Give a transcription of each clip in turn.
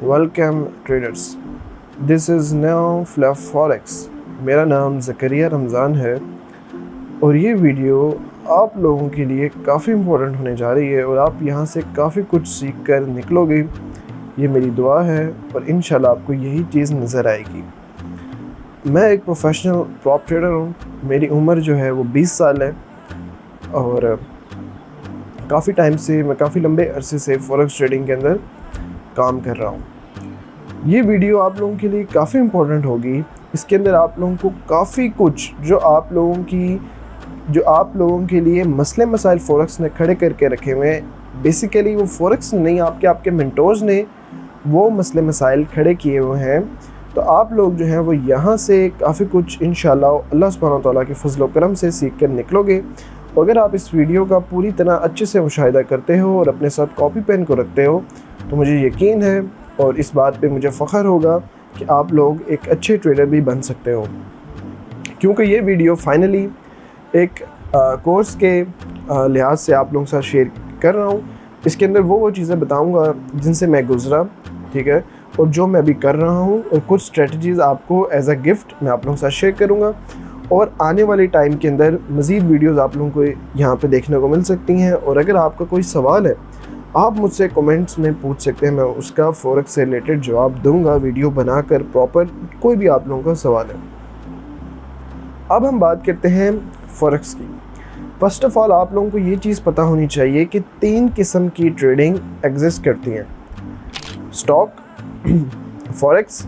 Welcome traders, this is now fluff forex. मेरा नाम ज़करिया रमज़ान है और ये वीडियो आप लोगों के लिए काफ़ी इम्पोर्टेंट होने जा रही है और आप यहाँ से काफ़ी कुछ सीख कर निकलोगे। ये मेरी दुआ है और इंशाल्लाह आपको यही चीज़ नज़र आएगी। मैं एक प्रोफेशनल प्रॉप ट्रेडर हूँ। मेरी उम्र जो है वो 20 साल है और काफ़ी टाइम से मैं काफ़ी लंबे अरसे से फॉरेक्स ट्रेडिंग के अंदर काम कर रहा हूँ। ये वीडियो आप लोगों के लिए काफ़ी इम्पोर्टेंट होगी। इसके अंदर आप लोगों को काफ़ी कुछ जो आप लोगों के लिए मसले मसाइल फॉरेक्स ने खड़े करके रखे हुए हैं। बेसिकली वो फॉरेक्स नहीं, आपके मेंटोर्स ने वो मसले मसाइल खड़े किए हुए हैं। तो आप लोग जो हैं वो यहाँ से काफ़ी कुछ इंशाल्लाह अल्लाह सुब्हानहू व तआला के फज़ल व करम से सीख कर निकलोगे। अगर आप इस वीडियो का पूरी तरह अच्छे से मुशाहिदा करते हो और अपने साथ कॉपी पेन को रखते हो तो मुझे यकीन है और इस बात पे मुझे फ़ख्र होगा कि आप लोग एक अच्छे ट्रेडर भी बन सकते हो, क्योंकि ये वीडियो फाइनली एक कोर्स के लिहाज से आप लोगों के साथ शेयर कर रहा हूँ। इसके अंदर वो चीज़ें बताऊँगा जिनसे मैं गुज़रा, ठीक है, और जो मैं अभी कर रहा हूँ, और कुछ स्ट्रेटजीज़ आपको एज अ गिफ्ट मैं आप लोगों के साथ शेयर करूँगा। और आने वाले टाइम के अंदर मज़ीद वीडियोज़ आप लोगों को यहाँ पे देखने को मिल सकती हैं। और अगर आपका कोई सवाल है आप मुझसे कमेंट्स में पूछ सकते हैं, मैं उसका फॉरेक्स से रिलेटेड जवाब दूंगा वीडियो बनाकर प्रॉपर, कोई भी आप लोगों का सवाल है। अब हम बात करते हैं फॉरेक्स की। फर्स्ट ऑफ़ ऑल आप लोगों को ये चीज़ पता होनी चाहिए कि 3 किस्म की ट्रेडिंग एग्जिस्ट करती हैं: स्टॉक, फॉरेक्स,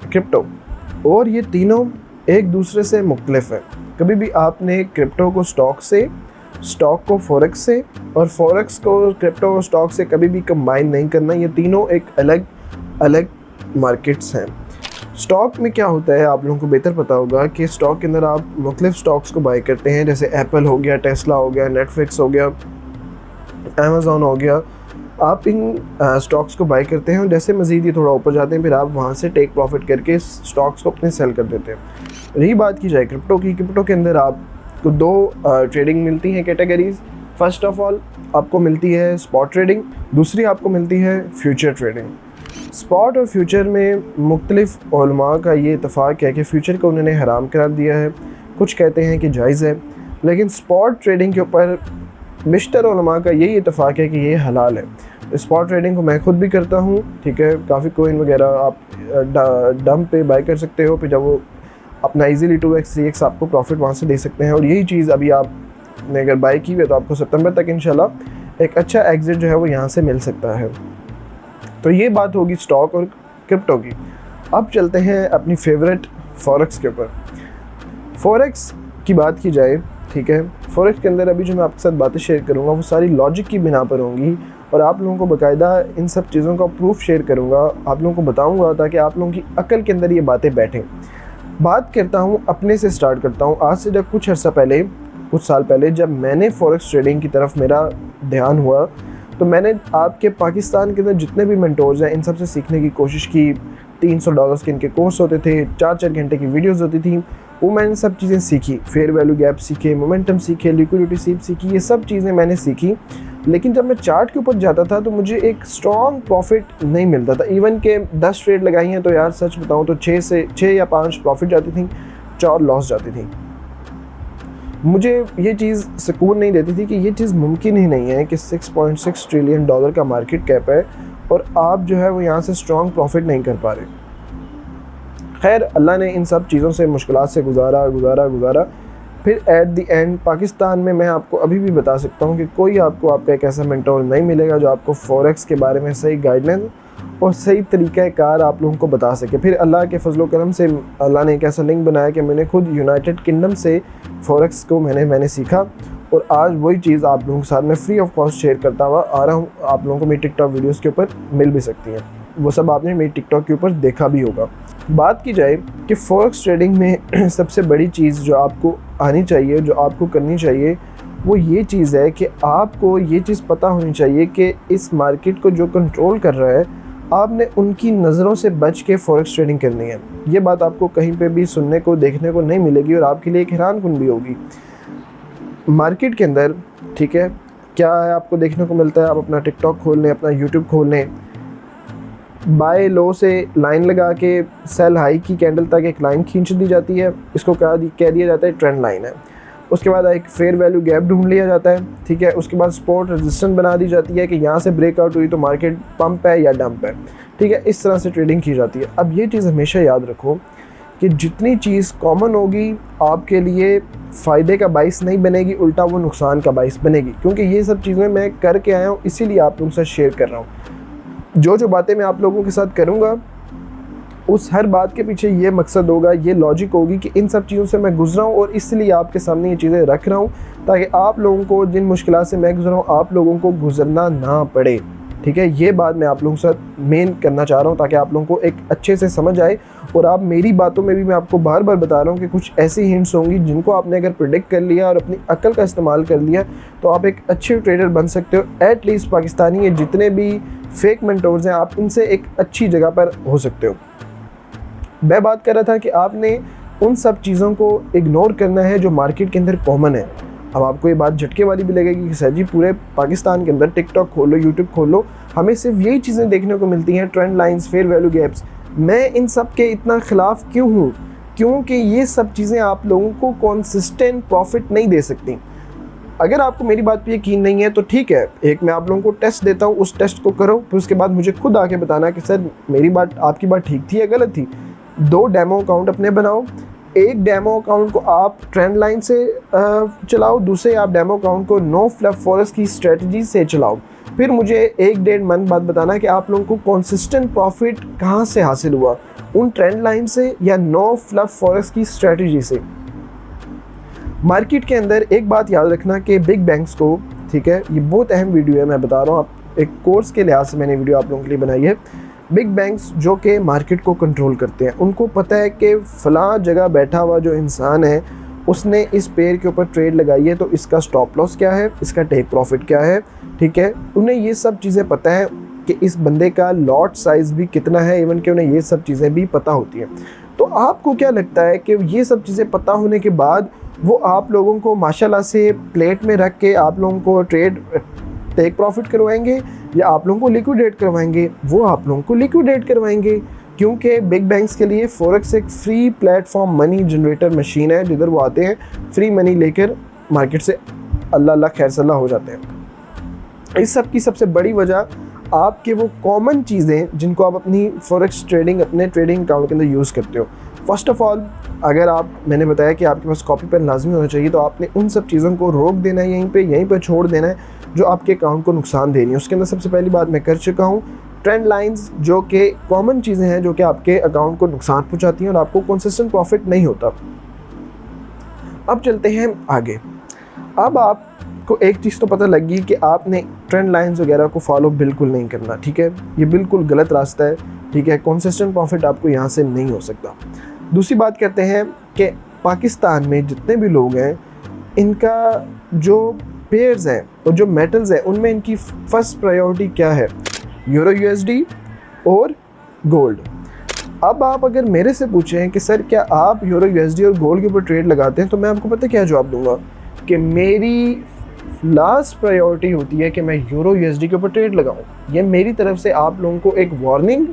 क्रिप्टो। और ये तीनों एक दूसरे से मुख्तलिफ है। कभी भी आपने क्रिप्टो को स्टॉक से, स्टॉक को फॉरेक्स से और फॉरेक्स को क्रिप्टो और स्टॉक से कभी भी कंबाइन नहीं करना। ये तीनों एक अलग अलग मार्केट्स हैं। स्टॉक में क्या होता है आप लोगों को बेहतर पता होगा कि स्टॉक के अंदर आप मुख्तलिफ स्टॉक्स को बाय करते हैं, जैसे एप्पल हो गया, टेस्ला हो गया, नेटफ्लिक्स हो गया, अमेज़ॉन हो गया। आप इन स्टॉक्स को बाय करते हैं और जैसे मज़ीद ये थोड़ा ऊपर जाते हैं फिर आप वहाँ से टेक प्रॉफिट करके स्टॉक्स को अपने सेल कर देते हैं। रही बात की जाए क्रिप्टो की, क्रिप्टो के अंदर आपको 2 ट्रेडिंग मिलती हैं कैटेगरीज। फर्स्ट ऑफ ऑल आपको मिलती है स्पॉट ट्रेडिंग, दूसरी आपको मिलती है फ्यूचर ट्रेडिंग। स्पॉट और फ्यूचर में मुख्तलिफ उलमा का ये इत्तफ़ाक़ है कि फ़्यूचर को उन्होंने हराम करार दिया है, कुछ कहते हैं कि जायज़ है, लेकिन स्पॉट ट्रेडिंग के ऊपर बेशतर उलमा का यही इत्तफ़ाक़ है कि ये हलाल है। स्पॉट ट्रेडिंग को मैं खुद भी करता हूँ, ठीक है। काफ़ी कोइन वगैरह आप डंप पे बाय कर सकते हो, फिर जब वो अपना इजीली 2x 3x आपको प्रॉफिट वहाँ से दे सकते हैं। और यही चीज़ अभी आपने अगर बाय की हुई तो आपको सितंबर तक इंशाल्लाह एक अच्छा एग्जिट जो है वो यहाँ से मिल सकता है। तो ये बात होगी स्टॉक और क्रिप्टो की। अब चलते हैं अपनी फेवरेट फॉरेक्स के ऊपर। फॉरेक्स की बात की जाए, ठीक है, फॉरेक्स के अंदर अभी जो मैं आपके साथ बातें शेयर करूँगा वो सारी लॉजिक की बिना पर होंगी और आप लोगों को बाकायदा इन सब चीज़ों का प्रूफ शेयर करूँगा, आप लोगों को बताऊँगा ताकि आप लोगों की अक्ल के अंदर ये बातें बैठें। बात करता हूँ अपने से, स्टार्ट करता हूँ। आज से जब कुछ साल पहले जब मैंने फॉरेक्स ट्रेडिंग की तरफ मेरा ध्यान हुआ तो मैंने आपके पाकिस्तान के अंदर जितने भी मेंटोर्स हैं इन सब से सीखने की कोशिश की। $300 के इनके कोर्स होते थे, 4-4 घंटे की वीडियोस होती थी, वो मैंने सब चीज़ें सीखी। फेयर वैल्यू गैप सीखे, मोमेंटम सीखे, लिक्विडिटी सीप सीखी, ये सब चीज़ें मैंने सीखी। लेकिन जब मैं चार्ट के ऊपर जाता था तो मुझे एक स्ट्रॉन्ग प्रॉफिट नहीं मिलता था। इवन के 10 ट्रेड लगाई हैं तो यार सच बताऊं तो 6 या 5 प्रॉफिट जाती थी, 4 लॉस जाती थी। मुझे ये चीज़ सुकून नहीं देती थी कि ये चीज़ मुमकिन ही नहीं है कि $6.6 ट्रिलियन का मार्केट कैप है और आप जो है वो यहाँ से स्ट्रॉन्ग प्रॉफिट नहीं कर पा रहे। खैर अल्लाह ने इन सब चीज़ों से मुश्किलात से गुजारा। फिर एट द एंड पाकिस्तान में मैं आपको अभी भी बता सकता हूँ कि कोई आपका एक ऐसा मेंटोर नहीं मिलेगा जो आपको फॉरेक्स के बारे में सही गाइडेंस और सही तरीक़ाकार आप लोगों को बता सके। फिर अल्लाह के फजल करम से अल्लाह ने एक ऐसा लिंक बनाया कि मैंने खुद यूनाइटेड किंगडम से फॉरेक्स को मैंने सीखा और आज वही चीज़ आप लोगों के साथ मैं फ्री ऑफ कॉस्ट शेयर करता हुआ आ रहा हूँ। आप लोगों को मेरी टिकटॉक वीडियोज़ के ऊपर मिल भी सकती हैं, वो सब आपने मेरी टिकटॉक के ऊपर देखा भी होगा। बात की जाए कि फॉरेक्स ट्रेडिंग में सबसे बड़ी चीज़ जो आपको आनी चाहिए, जो आपको करनी चाहिए, वो ये चीज़ है कि आपको ये चीज़ पता होनी चाहिए कि इस मार्केट को जो कंट्रोल कर रहा है आपने उनकी नज़रों से बच के फॉरेक्स ट्रेडिंग करनी है। ये बात आपको कहीं पे भी सुनने को देखने को नहीं मिलेगी और आपके लिए एक हैरानकुन भी होगी। मार्केट के अंदर, ठीक है, क्या है आपको देखने को मिलता है, आप अपना टिकटॉक खोल लें, अपना यूट्यूब खोल लें, बाय लो से लाइन लगा के सेल हाई की कैंडल तक एक लाइन खींच दी जाती है, इसको कह दिया जाता है ट्रेंड लाइन है। उसके बाद एक फेयर वैल्यू गैप ढूंढ लिया जाता है, ठीक है। उसके बाद सपोर्ट रेजिस्टेंस बना दी जाती है कि यहाँ से ब्रेकआउट हुई तो मार्केट पंप है या डंप है, ठीक है। इस तरह से ट्रेडिंग की जाती है। अब ये चीज़ हमेशा याद रखो कि जितनी चीज़ कॉमन होगी आपके लिए फ़ायदे का बाइस नहीं बनेगी, उल्टा वो नुकसान का बाइस बनेगी, क्योंकि ये सब चीज़ें मैं करके आया हूँ, इसीलिए आप लोगों के साथ शेयर कर रहा हूँ। जो बातें मैं आप लोगों के साथ करूँगा उस हर बात के पीछे ये मकसद होगा, ये लॉजिक होगी कि इन सब चीज़ों से मैं गुजरा हूँ और इसलिए आपके सामने ये चीज़ें रख रहा हूँ ताकि आप लोगों को जिन मुश्किलात से मैं गुजरा हूँ आप लोगों को गुजरना ना पड़े, ठीक है। ये बात मैं आप लोगों के साथ मेन करना चाह रहा हूँ ताकि आप लोगों को एक अच्छे से समझ आए। और आप मेरी बातों में भी मैं आपको बार बार बता रहा हूँ कि कुछ ऐसी हिंट्स होंगी जिनको आपने अगर प्रिडिक्ट कर लिया और अपनी अक्ल का इस्तेमाल कर लिया तो आप एक अच्छे ट्रेडर बन सकते हो। एटलीस्ट पाकिस्तानी जितने भी फेक मेंटोर्स हैं आप इनसे एक अच्छी जगह पर हो सकते हो। मैं बात कर रहा था कि आपने उन सब चीज़ों को इग्नोर करना है जो मार्केट के अंदर कॉमन है। अब आपको ये बात झटके वाली भी लगेगी कि सर जी पूरे पाकिस्तान के अंदर टिकटॉक खोलो, यूट्यूब खोलो, हमें सिर्फ यही चीज़ें देखने को मिलती हैं, trend lines, fair value gaps. मैं इन सब के इतना ख़िलाफ़ क्यों हूँ? क्योंकि ये सब चीज़ें आप लोगों को कॉन्सिस्टेंट प्रॉफिट नहीं दे सकती। अगर आपको मेरी बात पे यकीन नहीं है तो ठीक है, एक मैं आप लोगों को टेस्ट देता हूँ, उस टेस्ट को करो, फिर उसके बाद मुझे खुद आके बताना कि सर मेरी बात, आपकी बात ठीक थी या गलत थी। 2 डेमो अकाउंट अपने बनाओ, एक डेमो अकाउंट को आप ट्रेंड लाइन से चलाओ, दूसरे आप डेमो अकाउंट को नो फ्लफ फॉरेक्स की स्ट्रेटजी से चलाओ। फिर मुझे 1-1.5 मंथ बाद बताना कि आप लोगों को कंसिस्टेंट प्रॉफिट कहाँ से हासिल हुआ, उन ट्रेंड लाइन से या नो फ्लफ फॉरेक्स की स्ट्रेटजी से। मार्केट के अंदर एक बात याद रखना कि बिग बैंक्स को, ठीक है, ये बहुत अहम वीडियो है, मैं बता रहा हूँ, आप एक कोर्स के लिहाज से मैंने वीडियो आप लोगों के लिए बनाई है। बिग बैंक्स जो कि मार्केट को कंट्रोल करते हैं, उनको पता है कि फ़लाँ जगह बैठा हुआ जो इंसान है उसने इस पेयर के ऊपर ट्रेड लगाई है तो इसका स्टॉप लॉस क्या है, इसका टेक प्रॉफिट क्या है, ठीक है। उन्हें ये सब चीज़ें पता है कि इस बंदे का लॉट साइज़ भी कितना है, इवन कि उन्हें ये सब चीज़ें भी पता होती हैं। तो आपको क्या लगता है कि ये सब चीज़ें पता होने के बाद वो आप लोगों को माशाल्लाह से प्लेट में रख के आप लोगों को ट्रेड टेक प्रॉफिट करवाएंगे या आप लोगों को लिक्विडेट करवाएंगे? वो आप लोगों को लिक्विडेट करवाएंगे, क्योंकि बिग बैंक्स के लिए फॉरेक्स एक free platform money generator machine है, जिधर वो आते हैं फ्री मनी लेकर मार्केट से अल्लाह अल्लाह खैर सल्ला हो जाते हैं। इस सब की सबसे बड़ी वजह आपके वो कॉमन चीज़ें जिनको आप अपनी फॉरेक्स ट्रेडिंग, अपने ट्रेडिंग अकाउंट के अंदर यूज़ करते हो। फ़र्स्ट ऑफ़ ऑल, अगर मैंने बताया कि आपके पास कॉपी पेन लाजमी होना चाहिए, तो आपने उन सब चीज़ों को रोक देना है, यहीं पे छोड़ देना है जो आपके अकाउंट को नुकसान दे रही है। उसके अंदर सबसे पहली बात मैं कर चुका हूँ, ट्रेंड लाइंस जो कि कॉमन चीज़ें हैं जो कि आपके अकाउंट को नुकसान पहुँचाती हैं और आपको कंसिस्टेंट प्रॉफिट नहीं होता। अब चलते हैं आगे। अब आपको एक चीज़ तो पता लगी कि आपने ट्रेंड लाइंस वगैरह को फॉलो बिल्कुल नहीं करना, ठीक है, ये बिल्कुल गलत रास्ता है, ठीक है। कंसिस्टेंट प्रॉफिट आपको यहाँ से नहीं हो सकता। दूसरी बात कहते हैं कि पाकिस्तान में जितने भी लोग हैं, इनका जो पेयर्स हैं और जो मेटल्स हैं उनमें इनकी फर्स्ट प्रायोरिटी क्या है? यूरो यूएसडी और गोल्ड। अब आप अगर मेरे से पूछें कि सर क्या आप यूरो यूएसडी और गोल्ड के ऊपर ट्रेड लगाते हैं, तो मैं आपको पता क्या जवाब दूंगा कि मेरी लास्ट प्रायोरिटी होती है कि मैं यूरो यूएसडी के ऊपर ट्रेड लगाऊं। ये मेरी तरफ से आप लोगों को एक वार्निंग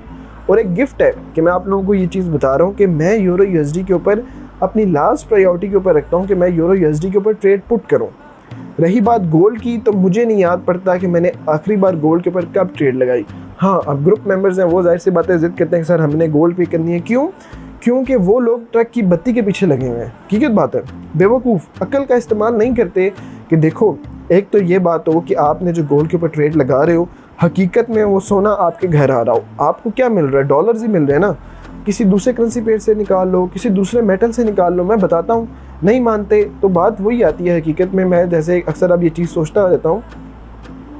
और एक गिफ्ट है कि मैं आप लोगों को ये चीज़ बता रहा हूँ कि मैं यूरो यूएसडी के ऊपर अपनी लास्ट प्रायोरिटी के ऊपर रखता हूँ कि मैं यूरो यूएसडी के ऊपर ट्रेड पुट करूँ। रही बात गोल्ड की, तो मुझे नहीं याद पड़ता कि मैंने आखिरी बार गोल्ड के ऊपर कब ट्रेड लगाई। हाँ, अब ग्रुप मेंबर्स हैं वो जाहिर सी बातें ज़िद करते हैं कि सर हमने गोल्ड पे करनी है। क्यों? क्योंकि वो लोग ट्रक की बत्ती के पीछे लगे हुए हैं। हकीकत बात है, बेवकूफ़ अक्ल का इस्तेमाल नहीं करते कि देखो, एक तो ये बात हो कि आपने जो गोल्ड के ऊपर ट्रेड लगा रहे हो, हकीकत में वो सोना आपके घर आ रहा हो, आपको क्या मिल रहा है? डॉलर्स ही मिल रहे हैं ना। किसी दूसरे करेंसी पेयर से निकाल लो, किसी दूसरे मेटल से निकाल लो, मैं बताता हूँ। नहीं मानते तो बात वही आती है। हकीकत में मैं जैसे अक्सर अब ये चीज़ सोचता रहता हूँ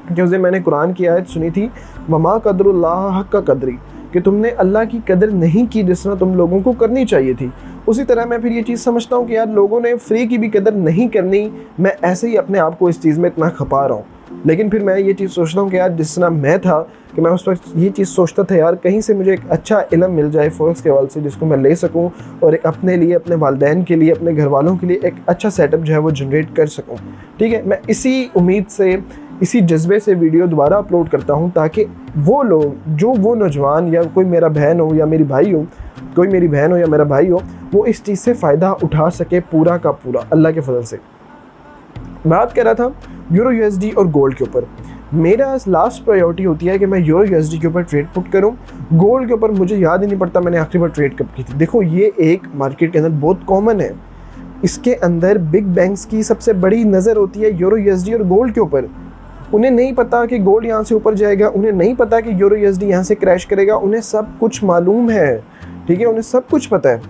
कि उस दिन मैंने कुरान की आयत सुनी थी, वमा कदरुल्लाह हक़्क़ क़द्री, कि तुमने अल्लाह की कदर नहीं की जिस तरह तुम लोगों को करनी चाहिए थी। उसी तरह मैं फिर ये चीज़ समझता हूँ कि यार लोगों ने फ्री की भी कदर नहीं करनी, मैं ऐसे ही अपने आप को इस चीज़ में इतना खपा रहा हूँ। लेकिन फिर मैं ये चीज़ सोचता हूँ कि यार जिस तरह मैं था कि मैं उस वक्त ये चीज़ सोचता था यार कहीं से मुझे एक अच्छा इल्म मिल जाए फॉरेक्स के हवाले से जिसको मैं ले सकूँ और एक अपने लिए, अपने वालिदैन के लिए, अपने घर वालों के लिए एक अच्छा सेटअप जो है वो जनरेट कर सकूँ। ठीक है, मैं इसी उम्मीद से, इसी जज्बे से वीडियो दोबारा अपलोड करता हूँ ताकि वो लोग, वो नौजवान या कोई मेरा बहन हो या मेरी भाई हो, कोई मेरी बहन हो या मेरा भाई हो, वो इस चीज़ से फ़ायदा उठा सके पूरा का पूरा अल्लाह के फजल से। बात कर रहा था यूरो यूएसडी और गोल्ड के ऊपर। मेरा लास्ट प्रायोरिटी होती है कि मैं यूरो यूएसडी के ऊपर ट्रेड पुट करूं। गोल्ड के ऊपर मुझे याद ही नहीं पड़ता मैंने आखिरी बार ट्रेड कब की थी। देखो ये एक मार्केट के अंदर बहुत कॉमन है, इसके अंदर बिग बैंक्स की सबसे बड़ी नज़र होती है यूरो यूएसडी और गोल्ड के ऊपर। उन्हें नहीं पता कि गोल्ड यहाँ से ऊपर जाएगा, उन्हें नहीं पता कि यूरो यूएसडी यहाँ से क्रैश करेगा, उन्हें सब कुछ मालूम है, ठीक है, उन्हें सब कुछ पता है।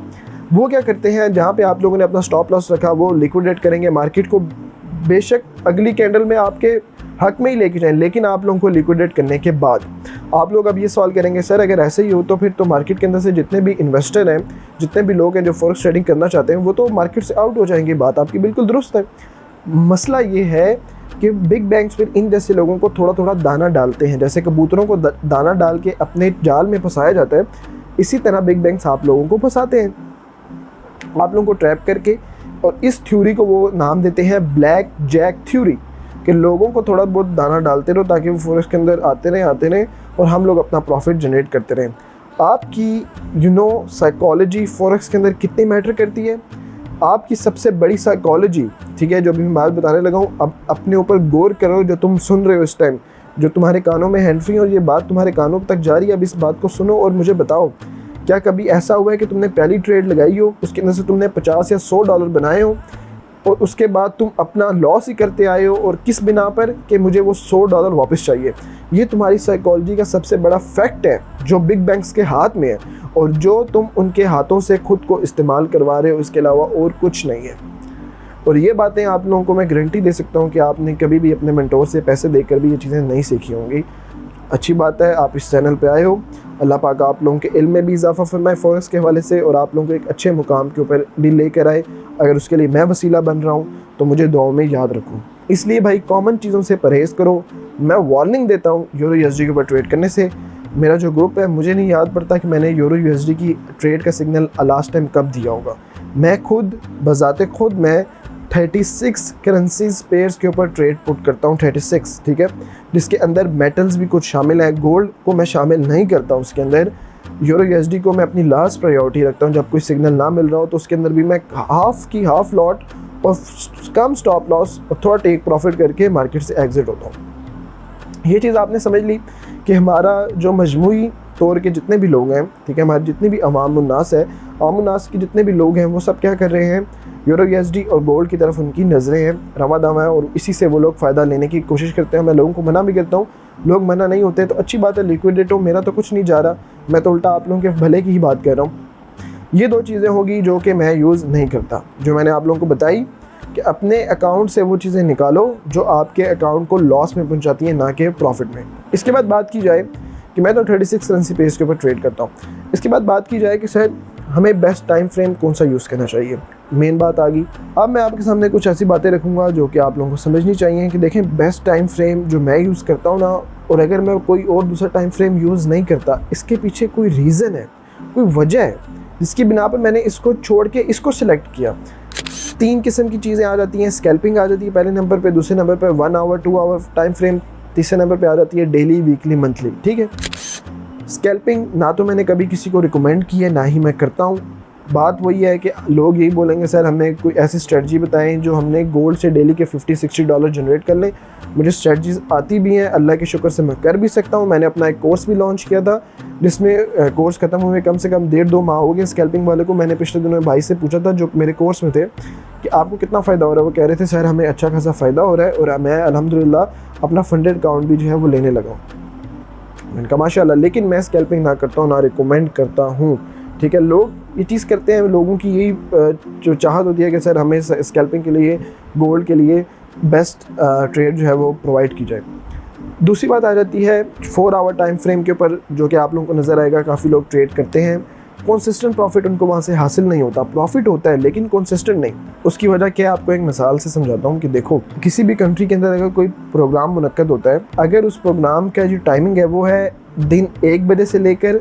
वो क्या करते हैं, जहाँ पे आप लोगों ने अपना स्टॉप लॉस रखा वो लिक्विडेट करेंगे मार्केट को, बेशक अगली कैंडल में आपके हक में ही लेके जाएं, लेकिन आप लोगों को लिक्विडेट करने के बाद आप लोग अब ये सवाल करेंगे सर अगर ऐसे ही हो तो फिर तो मार्केट के अंदर से जितने भी इन्वेस्टर हैं, जितने भी लोग हैं जो फॉरेक्स ट्रेडिंग करना चाहते हैं, वो तो मार्केट से आउट हो जाएंगे। बात आपकी बिल्कुल दुरुस्त है। मसला ये है कि बिग बैंक्स फिर इन जैसे लोगों को थोड़ा थोड़ा दाना डालते हैं, जैसे कबूतरों को दाना डाल के अपने जाल में फंसाया जाता है, इसी तरह बिग बैंक्स आप लोगों को फंसाते हैं, आप लोगों को ट्रैप करके। और इस थ्योरी को वो नाम देते हैं ब्लैक जैक थ्योरी, कि लोगों को थोड़ा बहुत दाना डालते रहो ताकि वो फॉरेक्स के अंदर आते रहें और हम लोग अपना प्रॉफिट जनरेट करते रहें। आपकी साइकोलॉजी फॉरेक्स के अंदर कितनी मैटर करती है, आपकी सबसे बड़ी साइकोलॉजी, ठीक है, जो अभी मैं बात बताने लगा हूँ, अब अपने ऊपर गौर करो। जो तुम सुन रहे हो इस टाइम, जो तुम्हारे कानों में हैंड फ्री और ये बात तुम्हारे कानों तक जा रही है, अब इस बात को सुनो और मुझे बताओ, क्या कभी ऐसा हुआ है कि तुमने पहली ट्रेड लगाई हो, उसके अंदर से तुमने 50 या 100 डॉलर बनाए हो और उसके बाद तुम अपना लॉस ही करते आए हो, और किस बिना पर कि मुझे वो 100 डॉलर वापस चाहिए। ये तुम्हारी साइकोलॉजी का सबसे बड़ा फैक्ट है जो बिग बैंक्स के हाथ में है और जो तुम उनके हाथों से खुद को इस्तेमाल करवा रहे हो, इसके अलावा और कुछ नहीं है। और ये बातें आप लोगों को मैं गारंटी दे सकता हूँ कि आपने कभी भी अपने मेंटोर से पैसे देकर भी ये चीज़ें नहीं सीखी होंगी। अच्छी बात है आप इस चैनल पे आए हो, अल्लाह पाक आप लोगों के इल्म में भी इजाफा फरमाए फॉरेक्स के हवाले से, और आप लोगों को एक अच्छे मुकाम के ऊपर भी लेकर आए। अगर उसके लिए मैं वसीला बन रहा हूँ तो मुझे दुआओं में याद रखूँ। इसलिए भाई कॉमन चीज़ों से परहेज़ करो। मैं वार्निंग देता हूँ यूरो यूएसडी के ऊपर ट्रेड करने से। मेरा जो ग्रुप है, मुझे नहीं याद पड़ता कि मैंने यूरो यूएसडी की ट्रेड का सिग्नल लास्ट टाइम कब दिया होगा। मैं खुद बज़ाते खुद मैं 36 करेंसीज पेयर्स के ऊपर ट्रेड पुट करता हूँ, 36, ठीक है, जिसके अंदर मेटल्स भी कुछ शामिल है। गोल्ड को मैं शामिल नहीं करता हूँ उसके अंदर। यूरो यूएसडी को मैं अपनी लास्ट प्रायोरिटी रखता हूँ। जब कोई सिग्नल ना मिल रहा हो तो उसके अंदर भी मैं हाफ लॉट और कम स्टॉप लॉस और थोड़ा टेक प्रॉफिट करके मार्केट से एग्जिट होता हूँ। ये चीज़ आपने समझ ली कि हमारा जो मजमूई तौर के जितने भी लोग हैं, ठीक है, हमारे जितने भी अवामुन्नास है, अवामुन्नास के जितने भी लोग हैं, वो सब क्या कर रहे हैं, यूरो यूएसडी और गोल्ड की तरफ उनकी नज़रें हैं, रवा दावा है, और इसी से वो लोग फ़ायदा लेने की कोशिश करते हैं। मैं लोगों को मना भी करता हूँ, लोग मना नहीं होते तो अच्छी बात है, लिक्विडेट हो, मेरा तो कुछ नहीं जा रहा, मैं तो उल्टा आप लोगों के भले की ही बात कर रहा हूँ। ये दो चीज़ें होगी जो कि मैं यूज़ नहीं करता, जो मैंने आप लोगों को बताई कि अपने अकाउंट से वो चीज़ें निकालो जो आपके अकाउंट को लॉस में पहुँचाती हैं, ना कि प्रॉफिट में। इसके बाद बात की जाए कि मैं तो 36 करेंसी पेयर्स के ऊपर ट्रेड करता हूँ। इसके बाद बात की जाए कि सर हमें बेस्ट टाइम फ्रेम कौन सा यूज़ करना चाहिए, मेन बात आ गई। अब मैं आपके सामने कुछ ऐसी बातें रखूँगा जो कि आप लोगों को समझनी चाहिए कि देखें बेस्ट टाइम फ्रेम जो मैं यूज़ करता हूँ ना, और अगर मैं कोई और दूसरा टाइम फ्रेम यूज़ नहीं करता, इसके पीछे कोई रीज़न है, कोई वजह है जिसकी बिना पर मैंने इसको छोड़ के इसको सिलेक्ट किया। 3 किस्म की चीज़ें आ जाती हैं। स्कैल्पिंग आ जाती है पहले नंबर पे, दूसरे नंबर पे 1 आवर 2 आवर टाइम फ्रेम, तीसरे नंबर पे आ जाती है डेली, वीकली, मंथली, ठीक है। स्कैल्पिंग ना तो मैंने कभी किसी को रिकमेंड की है, ना ही मैं करता हूँ। बात वही है कि लोग यही बोलेंगे सर हमें कोई ऐसी स्ट्रेटजी बताएं जो हमने गोल्ड से डेली के 50-60 डॉलर जनरेट कर लें। मुझे स्ट्रेटजीज आती भी हैं, अल्लाह के शुक्र से मैं कर भी सकता हूँ। मैंने अपना एक कोर्स भी लॉन्च किया था जिसमें कोर्स ख़त्म हुए कम से कम 1.5-2 माह हो गए स्कैल्पिंग वाले को। मैंने पिछले दिनों में भाई से पूछा था जो मेरे कोर्स में थे कि आपको कितना फ़ायदा हो रहा है। वो कह रहे थे सर हमें अच्छा खासा फ़ायदा हो रहा है, और मैं अल्हम्दुलिल्लाह अपना फंडेड अकाउंट भी जो है वो लेने लगा हूँ। मैंने कहा माशाल्लाह, लेकिन मैं स्कैल्पिंग ना करता हूँ, ना रिकमेंड करता हूँ, ठीक है। लोग ये चीज़ करते हैं, लोगों की यही जो चाहत होती है कि सर हमें स्कैल्पिंग के लिए, गोल्ड के लिए बेस्ट ट्रेड जो है वो प्रोवाइड की जाए। दूसरी बात आ जाती है 4 आवर टाइम फ्रेम के ऊपर, जो कि आप लोगों को नज़र आएगा काफ़ी लोग ट्रेड करते हैं। कंसिस्टेंट प्रॉफिट उनको वहाँ से हासिल नहीं होता, प्रॉफिट होता है लेकिन कंसिस्टेंट नहीं। उसकी वजह क्या है, आपको एक मिसाल से समझाता हूँ कि देखो किसी भी कंट्री के अंदर अगर कोई प्रोग्राम मुनक्कद होता है, अगर उस प्रोग्राम का जो टाइमिंग है वो है दिन 1 बजे से लेकर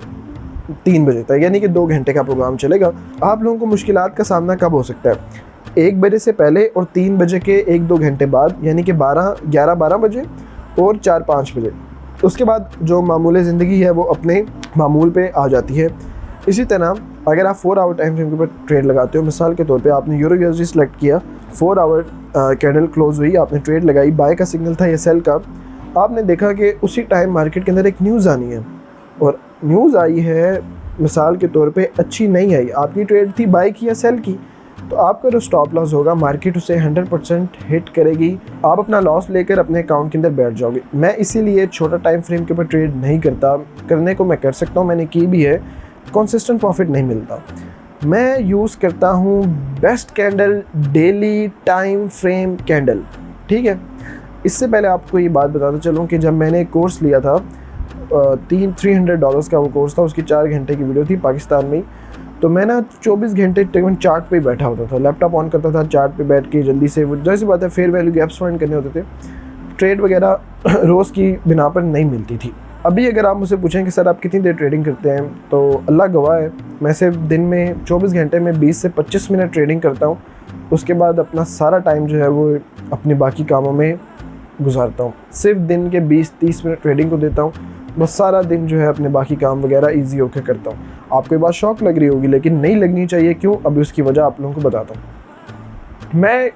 3 बजे तक, यानी कि 2 घंटे का प्रोग्राम चलेगा। आप लोगों को मुश्किलात का सामना कब हो सकता है, 1 बजे से पहले और 3 बजे के 1-2 घंटे बाद, यानी कि 11-12 बजे और 4-5 बजे। उसके बाद जो मामूल ज़िंदगी है वो अपने मामूल पे आ जाती है। इसी तरह अगर आप 4 आवर टाइम फ्रेम के ऊपर ट्रेड लगाते हो, मिसाल के तौर पे आपने यूरो यूएसडी सेलेक्ट किया, 4 आवर कैंडल क्लोज हुई, आपने ट्रेड लगाई, बाय का सिग्नल था या सेल का, आपने देखा कि उसी टाइम मार्केट के अंदर एक न्यूज़ आनी है और न्यूज़ आई है मिसाल के तौर पे अच्छी नहीं आई, आपकी ट्रेड थी बाय की या सेल की, तो आपका जो स्टॉप लॉस होगा मार्केट उसे 100% हिट करेगी, आप अपना लॉस लेकर अपने अकाउंट के अंदर बैठ जाओगे। मैं इसीलिए छोटा टाइम फ्रेम के ऊपर ट्रेड नहीं करता, करने को मैं कर सकता हूँ, मैंने की भी है, कंसिस्टेंट प्रॉफिट नहीं मिलता। मैं यूज़ करता हूँ best candle daily time frame candle, ठीक है। इससे पहले आपको ये बात बताता चलूँ कि जब मैंने कोर्स लिया था $300 का वो कोर्स था, उसकी 4 घंटे की वीडियो थी पाकिस्तान में, तो मैं ना 24 घंटे तकरीबन चार्ट पे बैठा होता था, लैपटॉप ऑन करता था, चार्ट पे बैठ के जल्दी से, जैसी बात है फेयर वैल्यू गैप्स फाइंड करने होते थे, ट्रेड वगैरह रोज़ की बिना पर नहीं मिलती थी। अभी अगर आप मुझसे पूछें कि सर आप कितनी देर ट्रेडिंग करते हैं, तो अल्लाह गवाह है मैं सिर्फ दिन में 24 घंटे में 20 से 25 मिनट ट्रेडिंग करता हूँ। उसके बाद अपना सारा टाइम जो है वो अपने बाकी कामों में गुजारता हूँ। सिर्फ दिन के 20-30 मिनट ट्रेडिंग को देता हूँ, बस सारा दिन जो है अपने बाकी काम वगैरह ईजी होकर करता हूँ। आपको ये बात शौक लग रही होगी, लेकिन नहीं लगनी चाहिए। क्यों? अभी उसकी वजह आप लोगों को बताता हूँ। मैं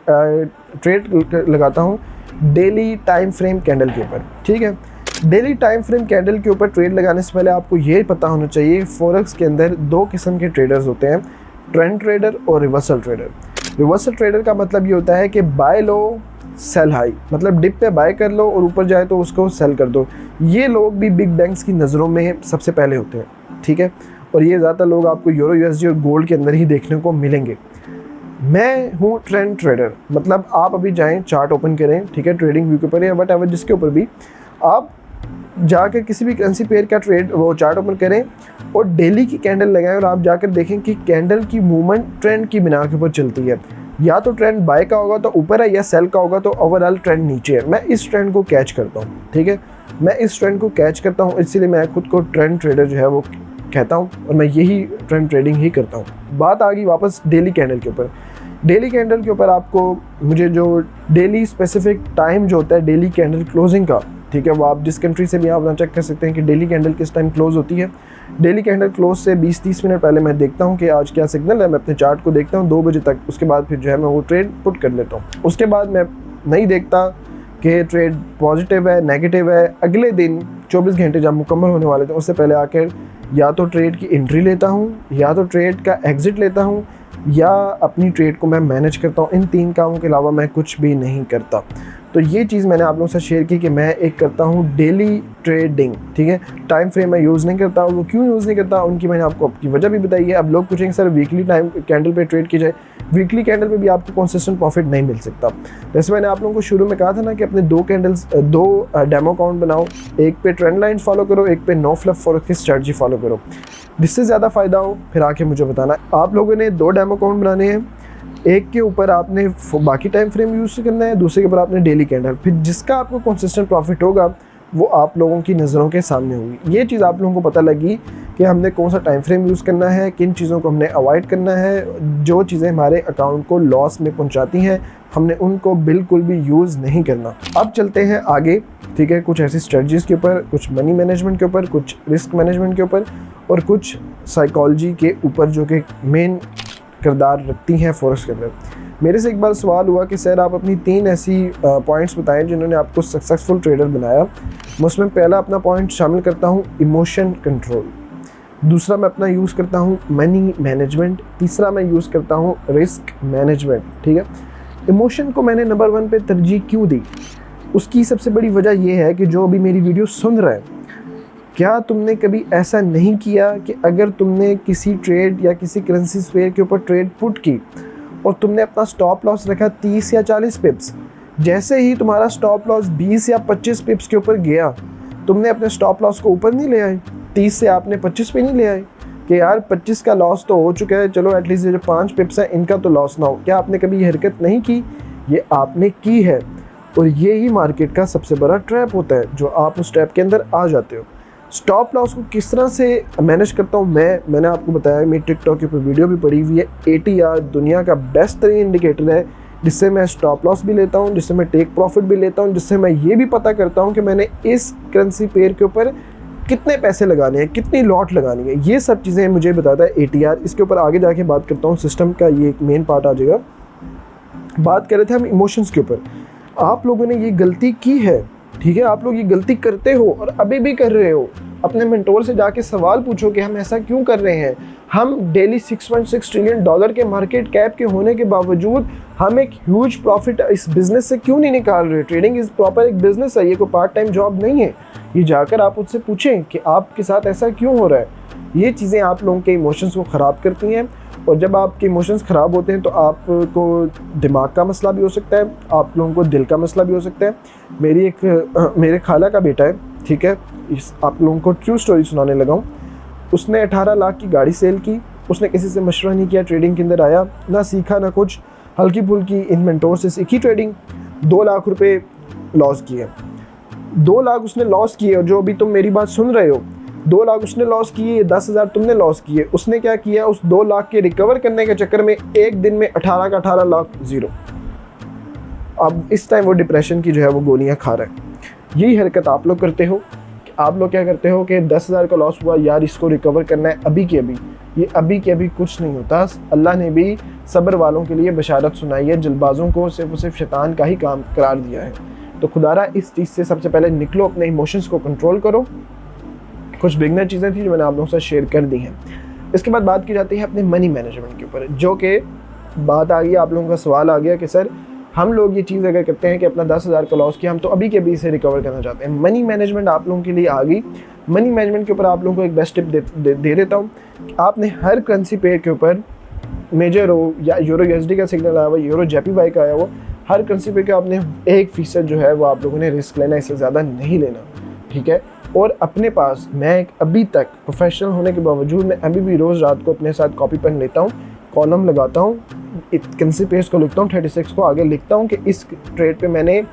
ट्रेड लगाता हूँ डेली टाइम फ्रेम कैंडल के ऊपर, ठीक है। डेली टाइम फ्रेम कैंडल के ऊपर ट्रेड लगाने से पहले आपको ये पता होना चाहिए फॉरेक्स के अंदर 2 किस्म के ट्रेडर्स होते हैं, ट्रेंड ट्रेडर और रिवर्सल ट्रेडर। रिवर्सल ट्रेडर का मतलब ये होता है कि बाय लो सेल हाई, मतलब डिप पे बाय कर लो और ऊपर जाए तो उसको सेल कर दो। ये लोग भी बिग बैंक्स की नज़रों में सबसे पहले होते हैं, ठीक है। और ये ज़्यादातर लोग आपको यूरो यूएसडी और गोल्ड के अंदर ही देखने को मिलेंगे। मैं हूँ ट्रेंड ट्रेडर, मतलब आप अभी जाएं चार्ट ओपन करें, ठीक है, ट्रेडिंग व्यू के ऊपर या वट एवर जिसके ऊपर भी, आप जाकर किसी भी करेंसी पेयर का ट्रेड वो चार्ट ओपन करें और डेली की कैंडल लगाएं और आप जाकर देखें कि कैंडल की मूवमेंट ट्रेंड की बिना के ऊपर चलती है। या तो ट्रेंड बाय का होगा तो ऊपर है, या सेल का होगा तो ओवरऑल ट्रेंड नीचे है। मैं इस ट्रेंड को कैच करता हूँ, ठीक है, मैं इस ट्रेंड को कैच करता हूँ, इसलिए मैं खुद को ट्रेंड ट्रेडर जो है वो कहता हूँ और मैं यही ट्रेंड ट्रेडिंग ही करता हूँ। बात आ गई वापस डेली कैंडल के ऊपर। डेली कैंडल के ऊपर आपको मुझे जो डेली स्पेसिफिक टाइम जो होता है डेली कैंडल क्लोजिंग का, ठीक है, वो आप जिस कंट्री से भी आप अपना चेक कर सकते हैं कि डेली कैंडल किस टाइम क्लोज होती है। डेली कैंडल क्लोज से 20-30 मिनट पहले मैं देखता हूँ कि आज क्या सिग्नल है, मैं अपने चार्ट को देखता हूँ 2 बजे तक, उसके बाद फिर जो है मैं वो ट्रेड पुट कर लेता हूँ। उसके बाद मैं नहीं देखता कि ट्रेड पॉजिटिव है नेगेटिव है। अगले दिन 24 घंटे जब मुकम्मल होने वाले थे उससे पहले आकर या तो ट्रेड की एंट्री लेता हूँ, या तो ट्रेड का एग्जिट लेता हूँ, या अपनी ट्रेड को मैं मैनेज करता हूँ। इन 3 कामों के अलावा मैं कुछ भी नहीं करता। तो ये चीज़ मैंने आप लोगों से शेयर की कि मैं एक करता हूँ डेली ट्रेडिंग, ठीक है। टाइम फ्रेम मैं यूज़ नहीं करता, वो क्यों यूज़ नहीं करता उनकी मैंने आपको अपनी वजह भी बताई है। अब लोग पूछेंगे सर वीकली टाइम कैंडल पे ट्रेड की जाए, वीकली कैंडल पे भी आपको कंसिस्टेंट प्रॉफिट नहीं मिल सकता। जैसे मैंने आप लोगों को शुरू में कहा था ना कि अपने 2 डेमो अकाउंट बनाओ, एक पे ट्रेंड लाइन्स फॉलो करो, एक पे नो फ्लफ फॉरेक्स की स्ट्रेटजी फॉलो करो, जिससे ज़्यादा फ़ायदा हो फिर आके मुझे बताना। आप लोगों ने 2 डेमो अकाउंट बनाने हैं, एक के ऊपर आपने बाकी टाइम फ्रेम यूज़ करना है, दूसरे के ऊपर आपने डेली कैंडल, फिर जिसका आपको कंसिस्टेंट प्रॉफिट होगा वो आप लोगों की नज़रों के सामने होगी। ये चीज़ आप लोगों को पता लगी कि हमने कौन सा टाइम फ्रेम यूज़ करना है, किन चीज़ों को हमने अवॉइड करना है, जो चीज़ें हमारे अकाउंट को लॉस में पहुंचाती हैं हमने उनको बिल्कुल भी यूज़ नहीं करना। अब चलते हैं आगे, ठीक है, कुछ ऐसी स्ट्रेटजीज़ के ऊपर, कुछ मनी मैनेजमेंट के ऊपर, कुछ रिस्क मैनेजमेंट के ऊपर और कुछ साइकोलॉजी के ऊपर जो कि मेन किरदार रखती हैं फॉरेक्स के अंदर। मेरे से एक बार सवाल हुआ कि सर आप अपनी 3 ऐसी पॉइंट्स बताएं जिन्होंने आपको सक्सेसफुल ट्रेडर बनाया। मैं उसमें पहला अपना पॉइंट शामिल करता हूं इमोशन कंट्रोल, दूसरा मैं अपना यूज़ करता हूं मनी मैनेजमेंट, तीसरा मैं यूज़ करता हूं रिस्क मैनेजमेंट, ठीक है। इमोशन को मैंने नंबर 1 पे तरजीह क्यों दी, उसकी सबसे बड़ी वजह यह है कि जो अभी मेरी वीडियो सुन रहे हैं, क्या तुमने कभी ऐसा नहीं किया कि अगर तुमने किसी ट्रेड या किसी करेंसी पेयर के ऊपर ट्रेड पुट की और तुमने अपना स्टॉप लॉस रखा 30 या 40 पिप्स, जैसे ही तुम्हारा स्टॉप लॉस 20 या 25 पिप्स के ऊपर गया, तुमने अपने स्टॉप लॉस को ऊपर नहीं ले आए, 30 से आपने 25 पे नहीं ले आए कि यार 25 का लॉस तो हो चुका है, चलो एटलीस्ट ये जो 5 पिप्स हैं इनका तो लॉस ना हो। क्या आपने कभी ये हरकत नहीं की? ये आपने की है, और ये ही मार्केट का सबसे बड़ा ट्रैप होता है जो आप उस ट्रैप के अंदर आ जाते हो। स्टॉप लॉस को किस तरह से मैनेज करता हूँ मैंने आपको बताया, मेरी टिकटॉक के ऊपर वीडियो भी पड़ी हुई है। ATR दुनिया का बेस्ट तरीन इंडिकेटर है जिससे मैं स्टॉप लॉस भी लेता हूँ, जिससे मैं टेक प्रॉफिट भी लेता हूँ, जिससे मैं ये भी पता करता हूँ कि मैंने इस करेंसी पेयर के ऊपर कितने पैसे लगाने हैं, कितनी लॉट लगानी है। ये सब चीज़ें मुझे बताता है ATR। इसके ऊपर आगे जाके बात करता हूँ, सिस्टम का ये एक मेन पार्ट आ जाएगा। बात कर रहे थे हम इमोशंस के ऊपर। आप लोगों ने ये गलती की है, ठीक है, आप लोग ये गलती करते हो और अभी भी कर रहे हो। अपने मेंटोर से जाके सवाल पूछो कि हम ऐसा क्यों कर रहे हैं। हम डेली $6.6 ट्रिलियन के मार्केट कैप के होने के बावजूद हम एक ह्यूज प्रॉफिट इस बिज़नेस से क्यों नहीं निकाल रहे। ट्रेडिंग इज़ प्रॉपर एक बिज़नेस है, ये कोई पार्ट टाइम जॉब नहीं है। ये जाकर आप उससे पूछें कि आपके साथ ऐसा क्यों हो रहा है। ये चीज़ें आप लोगों के इमोशंस को ख़राब करती हैं, और जब आपके इमोशंस ख़राब होते हैं तो आपको दिमाग का मसला भी हो सकता है, आप लोगों को दिल का मसला भी हो सकता है। मेरे खाला का बेटा है, ठीक है, आप लोगों को ट्रू स्टोरी सुनाने लगा हूँ। उसने 18 लाख की गाड़ी सेल की, उसने किसी से मशवरा नहीं किया, ट्रेडिंग के अंदर आया, ना सीखा ना कुछ, हल्की फुल्की इन मेंटोर से सीखी ट्रेडिंग। 2 लाख रुपए लॉस किए, 2 लाख उसने लॉस किए। और जो अभी तुम मेरी बात सुन रहे हो, 2 लाख उसने लॉस किए, 10,000 तुमने लॉस किए। उसने क्या किया, उस 2 लाख के रिकवर करने के चक्कर में एक दिन में 18 का 18 लाख ज़ीरो। अब इस टाइम वो डिप्रेशन की जो है वो गोलियां खा रहा है। यही हरकत आप लोग करते हो। आप लोग क्या करते हो कि 10,000 का लॉस हुआ, यार इसको रिकवर करना है अभी के अभी। ये अभी के अभी कुछ नहीं होता। अल्लाह ने भी सब्र वालों के लिए बशारत सुनाई है, जल्दबाजों को सिर्फ शैतान का ही काम करार दिया है। तो खुदारा इस चीज़ से सबसे पहले निकलो, अपने इमोशंस को कंट्रोल करो। कुछ बिगनर चीज़ें थी जो मैंने आप लोगों से शेयर कर दी हैं। इसके बाद बात की जाती है अपने मनी मैनेजमेंट के ऊपर, जो कि बात आ गई, आप लोगों का सवाल आ गया कि सर हम लोग ये चीज़ अगर करते हैं कि अपना 10,000 का लॉस किया, हम तो अभी के अभी से रिकवर करना चाहते हैं। मनी मैनेजमेंट आप लोगों के लिए आ गई। मनी मैनेजमेंट के ऊपर आप लोगों को एक बेस्ट टिप दे देता हूँ। आपने हर करेंसी पेयर के ऊपर, मेजर हो या यूरो USD का सिग्नल आया हुआ, यूरो JPY का आया हुआ, हर करेंसी पेयर का आपने 1% जो है वो आप लोगों ने रिस्क लेना, इससे ज़्यादा नहीं लेना, ठीक है। और अपने पास, मैं अभी तक प्रोफेशनल होने के बावजूद मैं अभी भी रोज़ रात को अपने साथ कॉपी पेन लेता हूँ, कॉलम लगाता हूँ, करेंसी पेयर्स को लिखता हूँ, 36 को आगे लिखता हूँ कि इस ट्रेड पे मैंने,